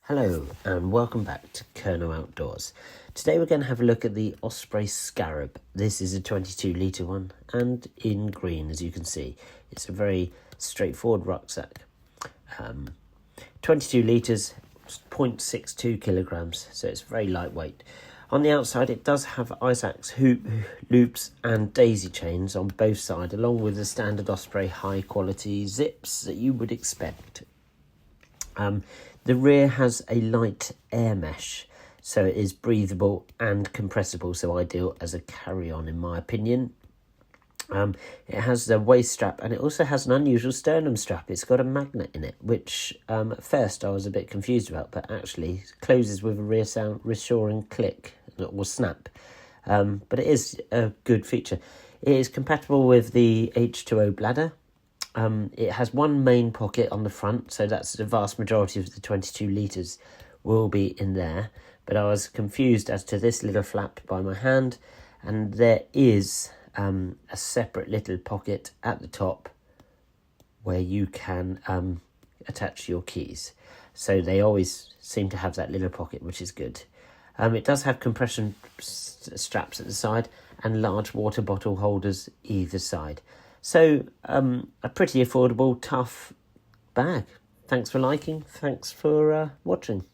Hello and welcome back to Kerno Outdoors. Today we're going to have a look at the Osprey Scarab. This is a 22 litre one and in green, as you can see. It's a very straightforward rucksack. 22 litres, 0.62 kilograms, so it's very lightweight. On the outside it does have ice axe hoop loops and daisy chains on both sides, along with the standard Osprey high quality zips that you would expect. The rear has a light air mesh, so it is breathable and compressible, so ideal as a carry-on in my opinion. It has the waist strap and it also has an unusual sternum strap. It's got a magnet in it, which at first I was a bit confused about, but actually closes with a reassuring click or snap. But it is a good feature. It is compatible with the H2O bladder. It has one main pocket on the front, so that's the vast majority of the 22 litres will be in there. But I was confused as to this little flap by my hand, and there is a separate little pocket at the top where you can attach your keys. So they always seem to have that little pocket, which is good. It does have compression straps at the side and large water bottle holders either side. So, a pretty affordable, tough bag. Thanks for liking. Thanks for watching.